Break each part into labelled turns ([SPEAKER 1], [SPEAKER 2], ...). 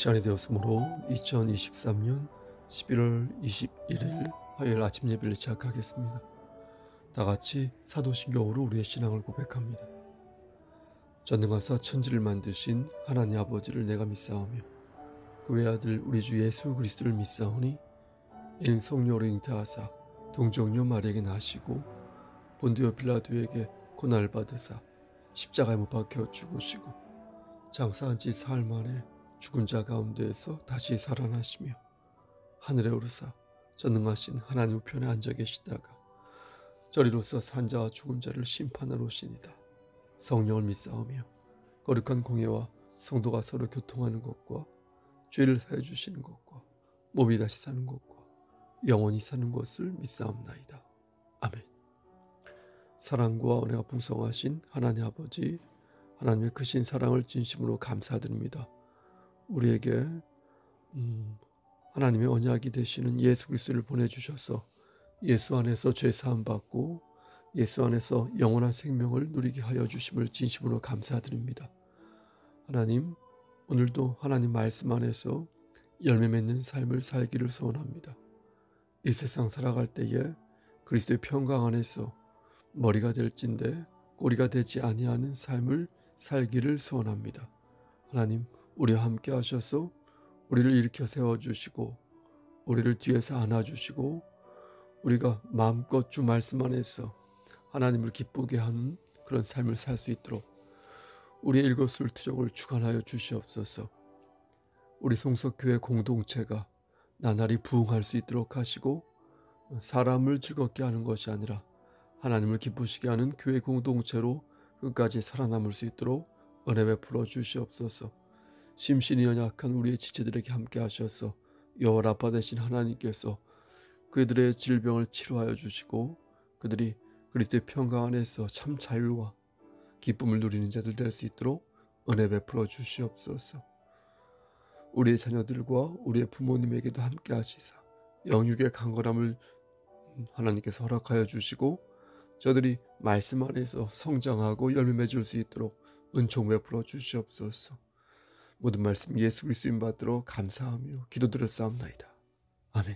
[SPEAKER 1] 시간이 되었으므로 2023년 11월 21일 화요일 아침 예배를 시작하겠습니다. 다 같이 사도신경으로 우리의 신앙을 고백합니다. 전능하사 천지를 만드신 하나님 아버지를 내가 믿사오며 그 외아들 우리 주 예수 그리스도를 믿사오니 이는 성령으로 잉태하사 동정녀 마리아에게 나시고 본디오 빌라도에게 고난을 받으사 십자가에 못 박혀 죽으시고 장사한 지 사흘 만에 죽은 자 가운데에서 다시 살아나시며 하늘에 오르사 전능하신 하나님 우편에 앉아 계시다가 저리로서 산자와 죽은 자를 심판하러 오시니다. 성령을 믿사오며 거룩한 공예와 성도가 서로 교통하는 것과 죄를 사해 주시는 것과 몸이 다시 사는 것과 영원히 사는 것을 믿사옵나이다. 아멘. 사랑과 은혜가 풍성하신 하나님 아버지, 하나님의 크신 사랑을 진심으로 감사드립니다. 우리에게 하나님의 언약이 되시는 예수 그리스도를 보내주셔서 예수 안에서 죄 사함 받고 예수 안에서 영원한 생명을 누리게 하여 주심을 진심으로 감사드립니다. 하나님, 오늘도 하나님 말씀 안에서 열매 맺는 삶을 살기를 소원합니다. 이 세상 살아갈 때에 그리스도의 평강 안에서 머리가 될진대 꼬리가 되지 아니하는 삶을 살기를 소원합니다. 하나님, 우리와 함께 하셔서 우리를 일으켜 세워주시고 우리를 뒤에서 안아주시고 우리가 마음껏 주 말씀 안에서 하나님을 기쁘게 하는 그런 삶을 살 수 있도록 우리의 일거수일투족을 주관하여 주시옵소서. 우리 송석교회 공동체가 나날이 부흥할 수 있도록 하시고 사람을 즐겁게 하는 것이 아니라 하나님을 기쁘시게 하는 교회 공동체로 끝까지 살아남을 수 있도록 은혜 베풀어 주시옵소서. 심신이 연약한 우리의 지체들에게 함께 하셔서 여호와 라파 되신 하나님께서 그들의 질병을 치료하여 주시고 그들이 그리스도의 평강 안에서 참 자유와 기쁨을 누리는 자들 될 수 있도록 은혜 베풀어 주시옵소서. 우리의 자녀들과 우리의 부모님에게도 함께 하시사 영육의 강건함을 하나님께서 허락하여 주시고 저들이 말씀 안에서 성장하고 열매 맺을 수 있도록 은총 베풀어 주시옵소서. 모든 말씀 예수 그리스도인 받들어 감사하며 기도드렸사옵나이다. 아멘.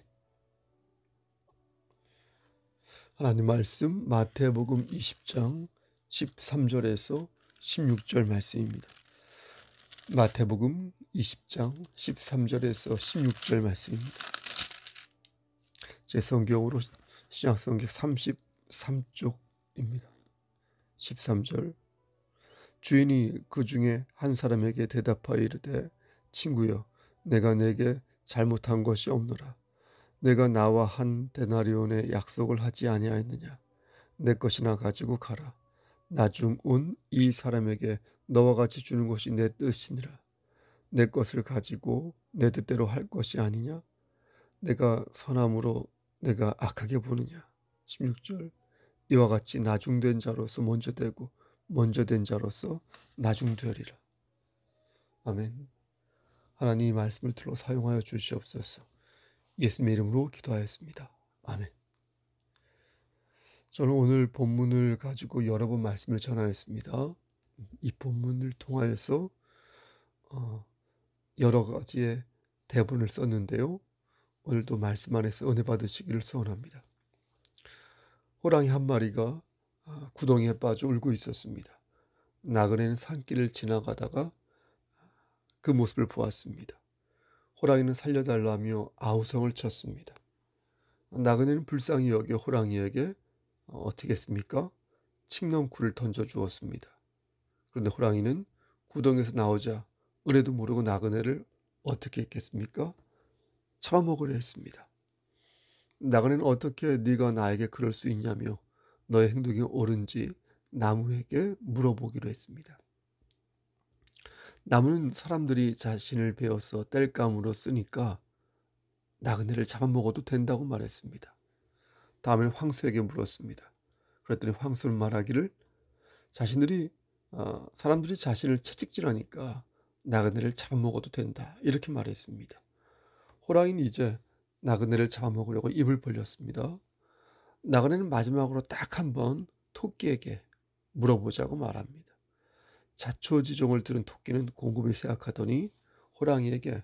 [SPEAKER 1] 하나님 말씀 마태복음 20장 13절에서 16절 말씀입니다. 마태복음 20장 13절에서 16절 말씀입니다. 제 성경으로 신약성경 33쪽입니다. 13절. 주인이 그 중에 한 사람에게 대답하여 이르되 친구여 내가 내게 잘못한 것이 없노라. 내가 나와 한 데나리온의 약속을 하지 아니하였느냐. 내 것이나 가지고 가라. 나중 온 이 사람에게 너와 같이 주는 것이 내 뜻이니라. 내 것을 가지고 내 뜻대로 할 것이 아니냐. 내가 선함으로 내가 악하게 보느냐. 16절. 이와 같이 나중된 자로서 먼저 되고 먼저 된 자로서 나중되리라. 아멘. 하나님 이 말씀을 들어 사용하여 주시옵소서. 예수님의 이름으로 기도하였습니다. 아멘. 저는 오늘 본문을 가지고 여러 번 말씀을 전하였습니다. 이 본문을 통하여서 여러 가지의 대본을 썼는데요. 오늘도 말씀 안에서 은혜 받으시기를 소원합니다. 호랑이 한 마리가 구덩이에 빠져 울고 있었습니다. 나그네는 산길을 지나가다가 그 모습을 보았습니다. 호랑이는 살려달라며 아우성을 쳤습니다. 나그네는 불쌍히 여겨 호랑이에게 어떻게 했습니까? 칡넝쿨을 던져주었습니다. 그런데 호랑이는 구덩이에서 나오자 은혜도 모르고 나그네를 어떻게 했겠습니까? 잡아먹으려 했습니다. 나그네는 어떻게 네가 나에게 그럴 수 있냐며 너의 행동이 옳은지 나무에게 물어보기로 했습니다. 나무는 사람들이 자신을 베어서 땔감으로 쓰니까 나그네를 잡아먹어도 된다고 말했습니다. 다음에는 황소에게 물었습니다. 그랬더니 황소는 말하기를 사람들이 자신을 채찍질하니까 나그네를 잡아먹어도 된다 이렇게 말했습니다. 호랑이는 이제 나그네를 잡아먹으려고 입을 벌렸습니다. 나그네는 마지막으로 딱 한 번 토끼에게 물어보자고 말합니다. 자초지종을 들은 토끼는 곰곰이 생각하더니 호랑이에게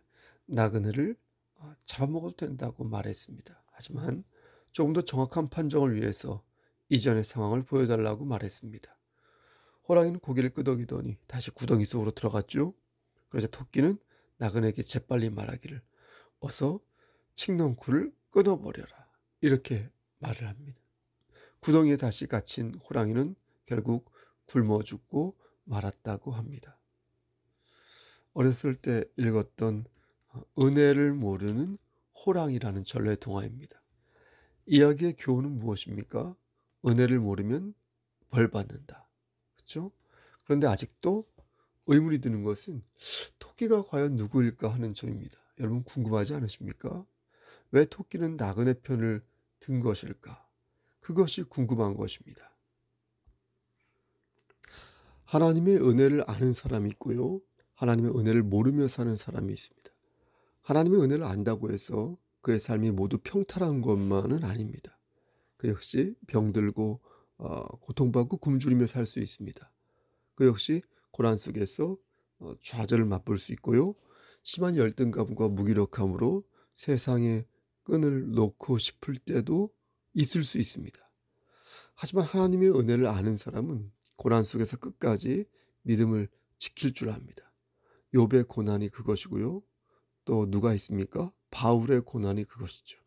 [SPEAKER 1] 나그네를 잡아먹어도 된다고 말했습니다. 하지만 조금 더 정확한 판정을 위해서 이전의 상황을 보여달라고 말했습니다. 호랑이는 고개를 끄덕이더니 다시 구덩이 속으로 들어갔죠. 그러자 토끼는 나그네에게 재빨리 말하기를 어서 칡넝쿨을 끊어버려라. 이렇게 말을 합니다. 구덩이에 다시 갇힌 호랑이는 결국 굶어 죽고 말았다고 합니다. 어렸을 때 읽었던 은혜를 모르는 호랑이라는 전래 동화입니다. 이야기의 교훈은 무엇입니까? 은혜를 모르면 벌 받는다. 그렇죠? 그런데 아직도 의문이 드는 것은 토끼가 과연 누구일까 하는 점입니다. 여러분 궁금하지 않으십니까? 왜 토끼는 나그네 편을 든 것일까? 그것이 궁금한 것입니다. 하나님의 은혜를 아는 사람이 있고요. 하나님의 은혜를 모르며 사는 사람이 있습니다. 하나님의 은혜를 안다고 해서 그의 삶이 모두 평탄한 것만은 아닙니다. 그 역시 병들고 고통받고 굶주리며 살 수 있습니다. 그 역시 고난 속에서 좌절을 맛볼 수 있고요. 심한 열등감과 무기력함으로 세상에 끈을 놓고 싶을 때도 있을 수 있습니다. 하지만 하나님의 은혜를 아는 사람은 고난 속에서 끝까지 믿음을 지킬 줄 압니다. 욥의 고난이 그것이고요. 또 누가 있습니까? 바울의 고난이 그것이죠.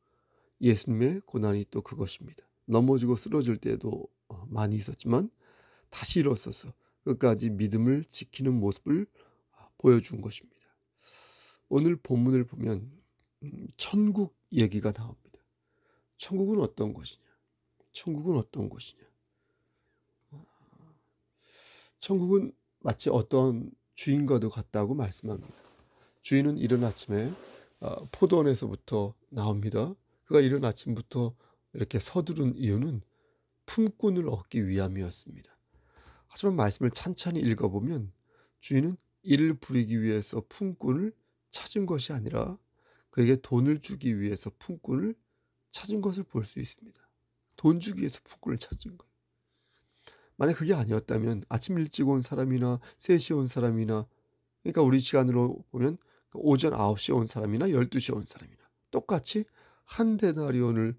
[SPEAKER 1] 예수님의 고난이 또 그것입니다. 넘어지고 쓰러질 때도 많이 있었지만 다시 일어서서 끝까지 믿음을 지키는 모습을 보여준 것입니다. 오늘 본문을 보면 천국 얘기가 나옵니다. 천국은 어떤 것이냐? 천국은 어떤 것이냐? 천국은 마치 어떤 주인과도 같다고 말씀합니다. 주인은 이른 아침에 포도원에서부터 나옵니다. 그가 이른 아침부터 이렇게 서두른 이유는 품꾼을 얻기 위함이었습니다. 하지만 말씀을 찬찬히 읽어보면 주인은 이를 부리기 위해서 품꾼을 찾은 것이 아니라 그에게 돈을 주기 위해서 품꾼을 찾은 것을 볼 수 있습니다. 돈 주기 위해서 품꾼을 찾은 거예요. 만약 그게 아니었다면 아침 일찍 온 사람이나 3시에 온 사람이나 그러니까 우리 시간으로 보면 오전 9시에 온 사람이나 12시에 온 사람이나 똑같이 한 데나리온을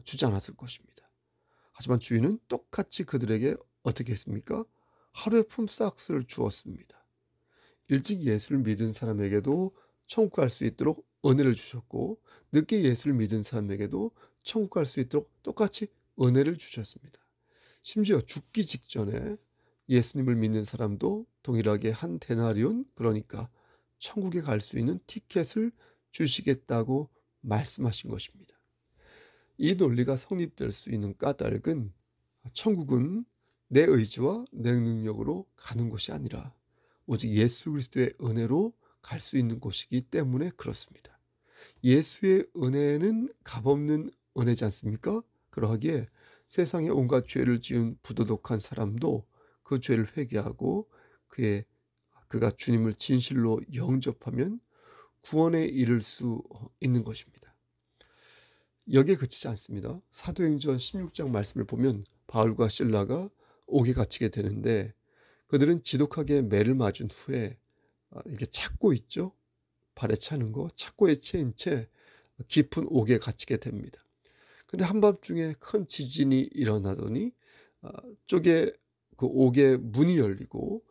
[SPEAKER 1] 주지 않았을 것입니다. 하지만 주인은 똑같이 그들에게 어떻게 했습니까? 하루의 품삯을 주었습니다. 일찍 예수를 믿은 사람에게도 천국 갈 수 있도록 은혜를 주셨고 늦게 예수를 믿은 사람에게도 천국 갈 수 있도록 똑같이 은혜를 주셨습니다. 심지어 죽기 직전에 예수님을 믿는 사람도 동일하게 한 데나리온, 그러니까 천국에 갈 수 있는 티켓을 주시겠다고 말씀하신 것입니다. 이 논리가 성립될 수 있는 까닭은 천국은 내 의지와 내 능력으로 가는 것이 아니라 오직 예수 그리스도의 은혜로 갈 수 있는 곳이기 때문에 그렇습니다. 예수의 은혜는 값없는 은혜지 않습니까? 그러하기에 세상에 온갖 죄를 지은 부도덕한 사람도 그 죄를 회개하고 그가 주님을 진실로 영접하면 구원에 이를 수 있는 것입니다. 여기에 그치지 않습니다. 사도행전 16장 말씀을 보면 바울과 실라가 옥에 갇히게 되는데 그들은 지독하게 매를 맞은 후에 이렇게 찾고 있죠. 발에 차는 거 착고에 채인 채 깊은 옥에 갇히게 됩니다. 근데 한밤중에 큰 지진이 일어나더니 쪽에 그 옥의 문이 열리고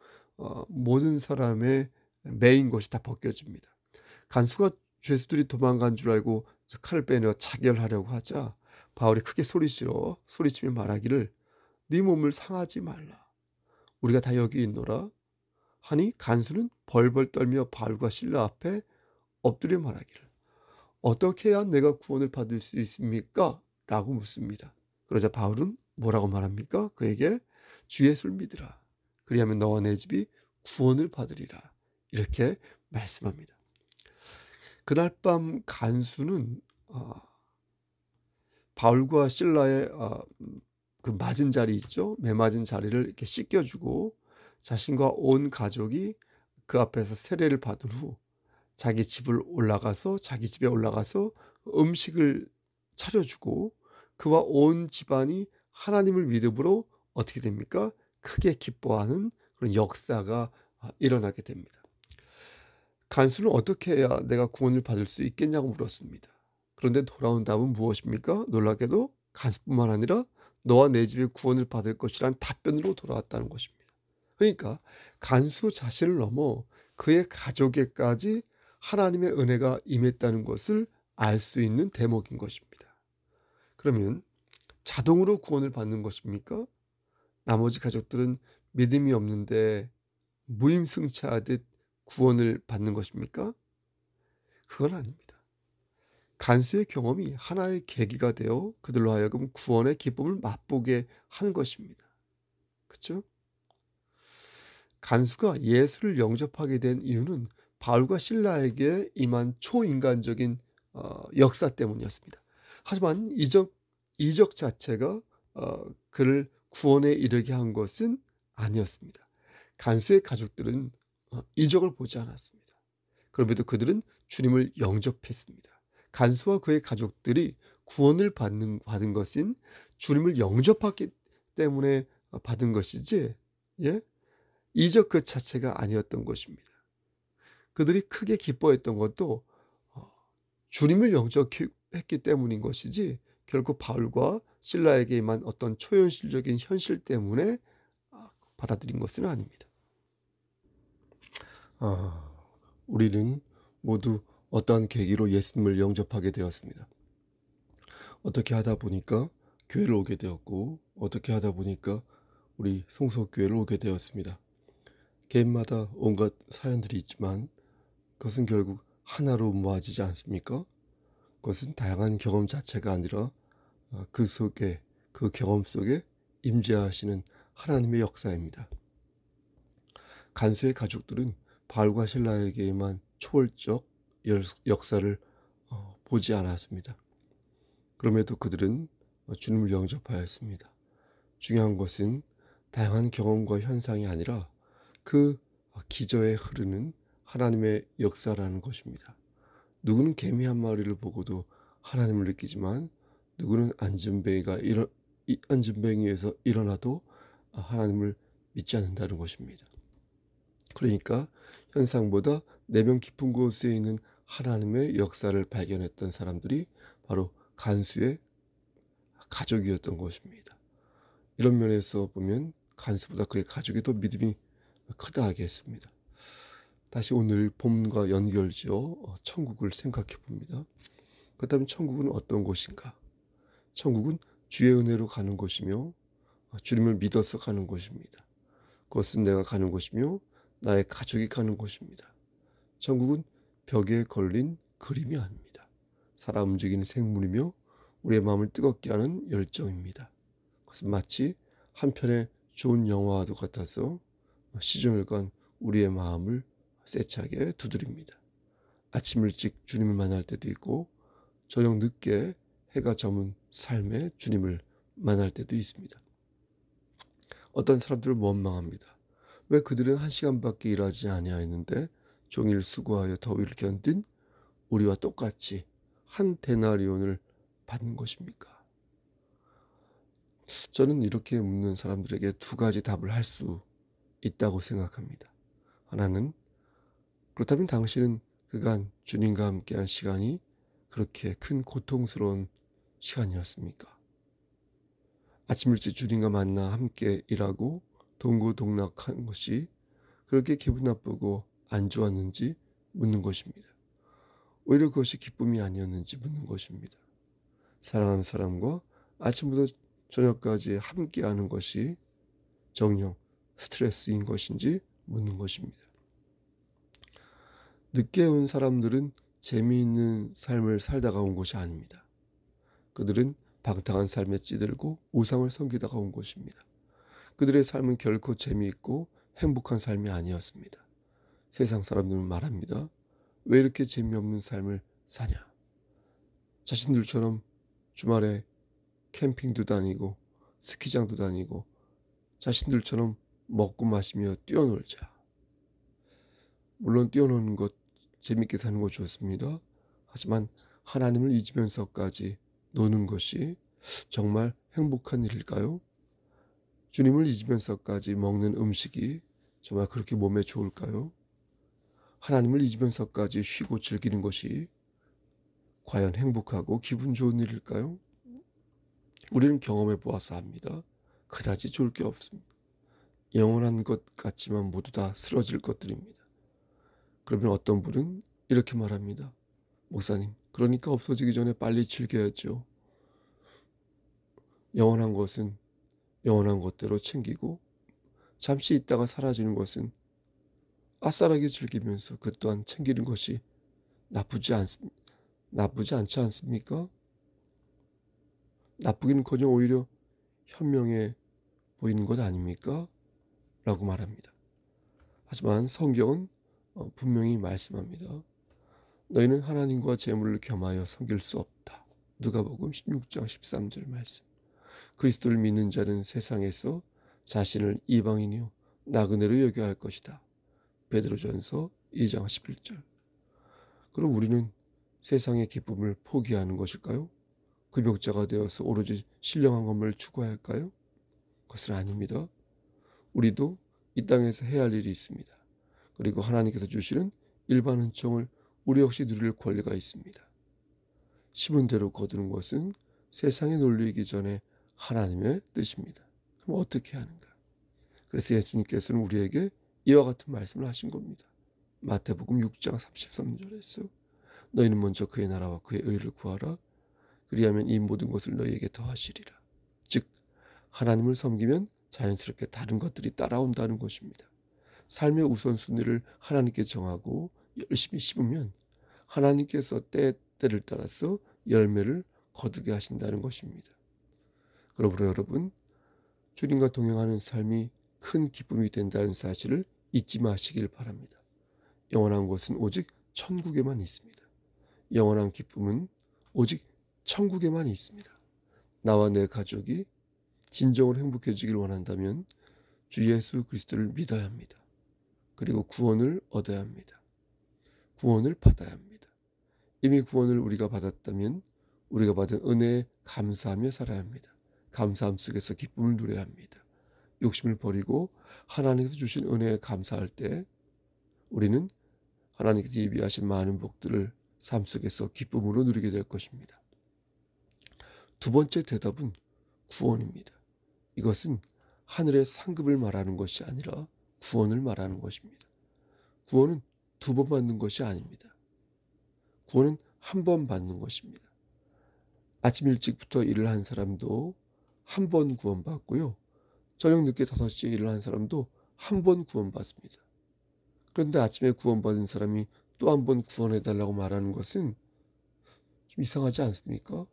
[SPEAKER 1] 모든 사람의 매인 것이 다 벗겨집니다. 간수가 죄수들이 도망간 줄 알고 칼을 빼내어 차결하려고 하자 바울이 크게 소리치며 말하기를 네 몸을 상하지 말라. 우리가 다 여기 있노라. 하니 간수는 벌벌 떨며 바울과 실라 앞에 엎드려 말하기를 어떻게 해야 내가 구원을 받을 수 있습니까? 라고 묻습니다. 그러자 바울은 뭐라고 말합니까? 그에게 주 예수를 믿으라. 그리하면 너와 내 집이 구원을 받으리라. 이렇게 말씀합니다. 그날 밤 간수는 바울과 실라의 그 맞은 자리 있죠. 매 맞은 자리를 이렇게 씻겨주고 자신과 온 가족이 그 앞에서 세례를 받은 후 자기 집에 올라가서 음식을 차려주고 그와 온 집안이 하나님을 믿음으로 어떻게 됩니까? 크게 기뻐하는 그런 역사가 일어나게 됩니다. 간수는 어떻게 해야 내가 구원을 받을 수 있겠냐고 물었습니다. 그런데 돌아온 답은 무엇입니까? 놀랍게도 간수뿐만 아니라 너와 내 집에 구원을 받을 것이란 답변으로 돌아왔다는 것입니다. 그러니까 간수 자신을 넘어 그의 가족에까지 하나님의 은혜가 임했다는 것을 알 수 있는 대목인 것입니다. 그러면 자동으로 구원을 받는 것입니까? 나머지 가족들은 믿음이 없는데 무임승차하듯 구원을 받는 것입니까? 그건 아닙니다. 간수의 경험이 하나의 계기가 되어 그들로 하여금 구원의 기쁨을 맛보게 한 것입니다. 그렇죠? 간수가 예수를 영접하게 된 이유는 바울과 실라에게 임한 초인간적인 역사 때문이었습니다. 하지만 이적 자체가 그를 구원에 이르게 한 것은 아니었습니다. 간수의 가족들은 이적을 보지 않았습니다. 그럼에도 그들은 주님을 영접했습니다. 간수와 그의 가족들이 구원을 받은 것은 주님을 영접했기 때문에 받은 것이지, 예? 이적 그 자체가 아니었던 것입니다. 그들이 크게 기뻐했던 것도 주님을 영접했기 때문인 것이지 결국 바울과 실라에게만 어떤 초현실적인 현실 때문에 받아들인 것은 아닙니다. 우리는 모두 어떠한 계기로 예수님을 영접하게 되었습니다. 어떻게 하다 보니까 교회를 오게 되었고, 어떻게 하다 보니까 우리 송석교회를 오게 되었습니다. 개인마다 온갖 사연들이 있지만 그것은 결국 하나로 모아지지 않습니까? 그것은 다양한 경험 자체가 아니라 그 속에, 그 경험 속에 임재하시는 하나님의 역사입니다. 간수의 가족들은 바울과 실라에게만 초월적 역사를 보지 않았습니다. 그럼에도 그들은 주님을 영접하였습니다. 중요한 것은 다양한 경험과 현상이 아니라 그 기저에 흐르는 하나님의 역사라는 것입니다. 누구는 개미 한 마리를 보고도 하나님을 느끼지만 누구는 안전뱅이에서 일어나도 하나님을 믿지 않는다는 것입니다. 그러니까 현상보다 내면 깊은 곳에 있는 하나님의 역사를 발견했던 사람들이 바로 간수의 가족이었던 것입니다. 이런 면에서 보면 간수보다 그의 가족이 더 믿음이 크다 하겠습니다. 다시 오늘 본문과 연결지어 천국을 생각해 봅니다. 그렇다면 천국은 어떤 곳인가? 천국은 주의 은혜로 가는 곳이며 주님을 믿어서 가는 곳입니다. 그것은 내가 가는 곳이며 나의 가족이 가는 곳입니다. 천국은 벽에 걸린 그림이 아닙니다. 살아 움직이는 생물이며 우리의 마음을 뜨겁게 하는 열정입니다. 그것은 마치 한 편의 좋은 영화와도 같아서 시종일관 우리의 마음을 세차게 두드립니다. 아침 일찍 주님을 만날 때도 있고 저녁 늦게 해가 저문 삶에 주님을 만날 때도 있습니다. 어떤 사람들은 원망합니다. 왜 그들은 1시간밖에 일하지 아니하였는데 종일 수고하여 더위를 견딘 우리와 똑같이 한 데나리온을 받는 것입니까? 저는 이렇게 묻는 사람들에게 두 가지 답을 할 수 있다고 생각합니다. 하나는 그렇다면 당신은 그간 주님과 함께한 시간이 그렇게 큰 고통스러운 시간이었습니까? 아침 일찍 주님과 만나 함께 일하고 동고동락한 것이 그렇게 기분 나쁘고 안 좋았는지 묻는 것입니다. 오히려 그것이 기쁨이 아니었는지 묻는 것입니다. 사랑하는 사람과 아침부터 저녁까지 함께하는 것이 정녕 스트레스인 것인지 묻는 것입니다. 늦게 온 사람들은 재미있는 삶을 살다가 온 것이 아닙니다. 그들은 방탕한 삶에 찌들고 우상을 섬기다가 온 것입니다. 그들의 삶은 결코 재미있고 행복한 삶이 아니었습니다. 세상 사람들은 말합니다. 왜 이렇게 재미없는 삶을 사냐? 자신들처럼 주말에 캠핑도 다니고 스키장도 다니고 자신들처럼 먹고 마시며 뛰어놀자. 물론 뛰어노는 것, 재밌게 사는 것 좋습니다. 하지만 하나님을 잊으면서까지 노는 것이 정말 행복한 일일까요? 주님을 잊으면서까지 먹는 음식이 정말 그렇게 몸에 좋을까요? 하나님을 잊으면서까지 쉬고 즐기는 것이 과연 행복하고 기분 좋은 일일까요? 우리는 경험해 보아서 압니다. 그다지 좋을 게 없습니다. 영원한 것 같지만 모두 다 쓰러질 것들입니다. 그러면 어떤 분은 이렇게 말합니다. 목사님, 그러니까 없어지기 전에 빨리 즐겨야죠. 영원한 것은 영원한 것대로 챙기고 잠시 있다가 사라지는 것은 아싸라게 즐기면서 그 또한 챙기는 것이 나쁘지 않지 않습니까? 나쁘기는커녕 오히려 현명해 보이는 것 아닙니까? 라고 말합니다. 하지만 성경은 분명히 말씀합니다. 너희는 하나님과 재물을 겸하여 섬길 수 없다. 누가복음 16장 13절 말씀. 그리스도를 믿는 자는 세상에서 자신을 이방인이요 나그네로 여겨야 할 것이다. 베드로전서 2장 11절. 그럼 우리는 세상의 기쁨을 포기하는 것일까요? 금욕자가 되어서 오로지 신령한 것만을 추구해야 할까요? 그것은 아닙니다. 우리도 이 땅에서 해야 할 일이 있습니다. 그리고 하나님께서 주시는 일반 은총을 우리 역시 누릴 권리가 있습니다. 심은 대로 거두는 것은 세상의 논리이기 전에 하나님의 뜻입니다. 그럼 어떻게 하는가? 그래서 예수님께서는 우리에게 이와 같은 말씀을 하신 겁니다. 마태복음 6장 33절에서 너희는 먼저 그의 나라와 그의 의를 구하라. 그리하면 이 모든 것을 너희에게 더하시리라. 즉 하나님을 섬기면 자연스럽게 다른 것들이 따라온다는 것입니다. 삶의 우선순위를 하나님께 정하고 열심히 심으면 하나님께서 때를 따라서 열매를 거두게 하신다는 것입니다. 그러므로 여러분, 주님과 동행하는 삶이 큰 기쁨이 된다는 사실을 잊지 마시길 바랍니다. 영원한 것은 오직 천국에만 있습니다. 영원한 기쁨은 오직 천국에만 있습니다. 나와 내 가족이 진정으로 행복해지길 원한다면 주 예수 그리스도를 믿어야 합니다. 그리고 구원을 얻어야 합니다. 구원을 받아야 합니다. 이미 구원을 우리가 받았다면 우리가 받은 은혜에 감사하며 살아야 합니다. 감사함 속에서 기쁨을 누려야 합니다. 욕심을 버리고 하나님께서 주신 은혜에 감사할 때 우리는 하나님께서 예비하신 많은 복들을 삶 속에서 기쁨으로 누리게 될 것입니다. 두 번째 대답은 구원입니다. 이것은 하늘의 상급을 말하는 것이 아니라 구원을 말하는 것입니다. 구원은 두 번 받는 것이 아닙니다. 구원은 한 번 받는 것입니다. 아침 일찍부터 일을 한 사람도 한 번 구원받고요. 저녁 늦게 5시에 일을 한 사람도 한 번 구원받습니다. 그런데 아침에 구원받은 사람이 또 한 번 구원해달라고 말하는 것은 좀 이상하지 않습니까?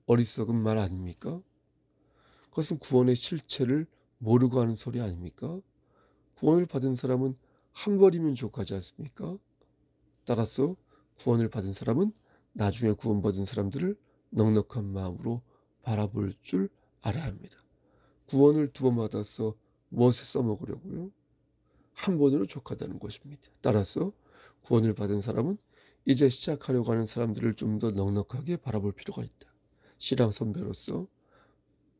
[SPEAKER 1] 어리석은 말 아닙니까? 그것은 구원의 실체를 모르고 하는 소리 아닙니까? 구원을 받은 사람은 한 번이면 족하지 않습니까? 따라서 구원을 받은 사람은 나중에 구원받은 사람들을 넉넉한 마음으로 바라볼 줄 알아야 합니다. 구원을 두 번 받아서 무엇에 써먹으려고요? 한 번으로 족하다는 것입니다. 따라서 구원을 받은 사람은 이제 시작하려고 하는 사람들을 좀 더 넉넉하게 바라볼 필요가 있다. 신앙 선배로서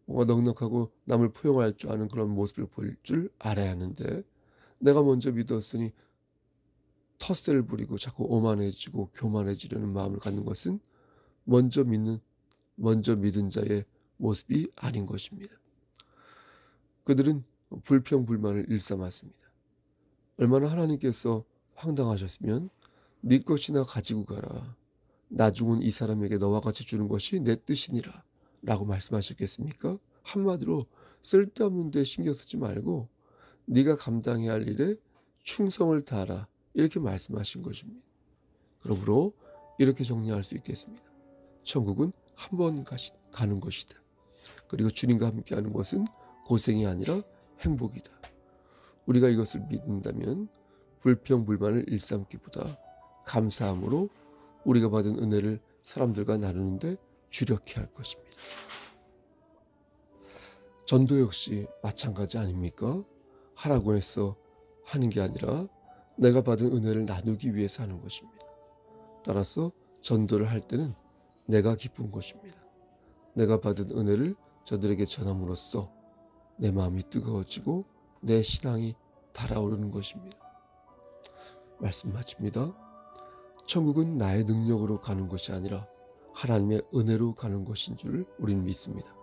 [SPEAKER 1] 뭔가 넉넉하고 남을 포용할 줄 아는 그런 모습을 보일 줄 알아야 하는데 내가 먼저 믿었으니 텃세를 부리고 자꾸 오만해지고 교만해지려는 마음을 갖는 것은 먼저 믿은 자의 모습이 아닌 것입니다. 그들은 불평불만을 일삼았습니다. 얼마나 하나님께서 황당하셨으면 네 것이나 가지고 가라. 나중은 이 사람에게 너와 같이 주는 것이 내 뜻이니라 라고 말씀하셨겠습니까? 한마디로 쓸데없는 데 신경 쓰지 말고 네가 감당해야 할 일에 충성을 다하라 이렇게 말씀하신 것입니다. 그러므로 이렇게 정리할 수 있겠습니다. 천국은 한 번 가는 것이다. 그리고 주님과 함께하는 것은 고생이 아니라 행복이다. 우리가 이것을 믿는다면 불평불만을 일삼기보다 감사함으로 우리가 받은 은혜를 사람들과 나누는데 주력해야 할 것입니다. 전도 역시 마찬가지 아닙니까? 하라고 해서 하는 게 아니라 내가 받은 은혜를 나누기 위해서 하는 것입니다. 따라서 전도를 할 때는 내가 기쁜 것입니다. 내가 받은 은혜를 저들에게 전함으로써 내 마음이 뜨거워지고 내 신앙이 달아오르는 것입니다. 말씀 마칩니다. 천국은 나의 능력으로 가는 것이 아니라 하나님의 은혜로 가는 것인 줄 우리는 믿습니다.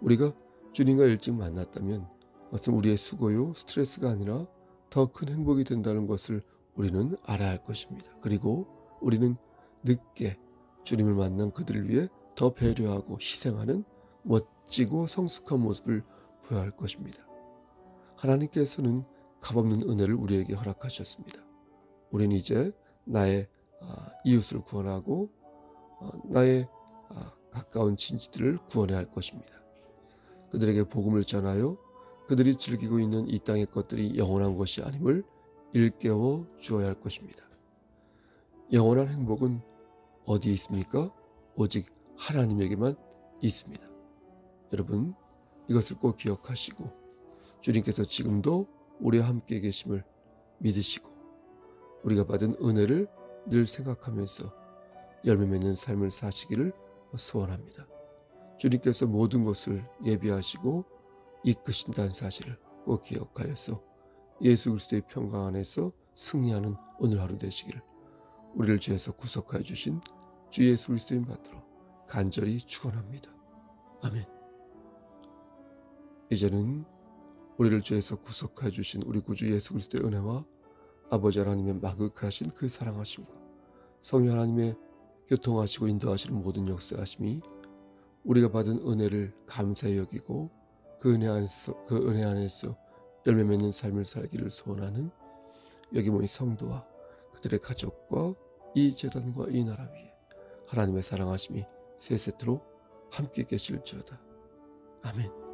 [SPEAKER 1] 우리가 주님과 일찍 만났다면 그것은 우리의 수고요 스트레스가 아니라 더 큰 행복이 된다는 것을 우리는 알아야 할 것입니다. 그리고 우리는 늦게 주님을 만난 그들을 위해 더 배려하고 희생하는 멋지고 성숙한 모습을 보여야 할 것입니다. 하나님께서는 값없는 은혜를 우리에게 허락하셨습니다. 우리는 이제 나의 이웃을 구원하고 나의 가까운 친지들을 구원해야 할 것입니다. 그들에게 복음을 전하여 그들이 즐기고 있는 이 땅의 것들이 영원한 것이 아님을 일깨워 주어야 할 것입니다. 영원한 행복은 어디에 있습니까? 오직 하나님에게만 있습니다. 여러분, 이것을 꼭 기억하시고 주님께서 지금도 우리와 함께 계심을 믿으시고 우리가 받은 은혜를 늘 생각하면서 열매 맺는 삶을 사시기를 소원합니다. 주님께서 모든 것을 예비하시고 이끄신다는 사실을 꼭 기억하여서 예수 그리스도의 평강 안에서 승리하는 오늘 하루 되시기를 우리를 죄에서 구속하여 주신 주 예수 그리스도인 받들어 간절히 축원합니다. 아멘. 이제는 우리를 죄에서 구속하여 주신 우리 구주 예수 그리스도의 은혜와 아버지 하나님의 만극하신 그 사랑하심과 성령 하나님의 교통하시고 인도하시는 모든 역사하심이 우리가 받은 은혜를 감사히 여기고 그 은혜 안에서 열매 맺는 삶을 살기를 소원하는 여기 모인 성도와 그들의 가족과 이 제단과 이 나라 위에 하나님의 사랑하심이 세세토록 함께 계실지어다. 아멘.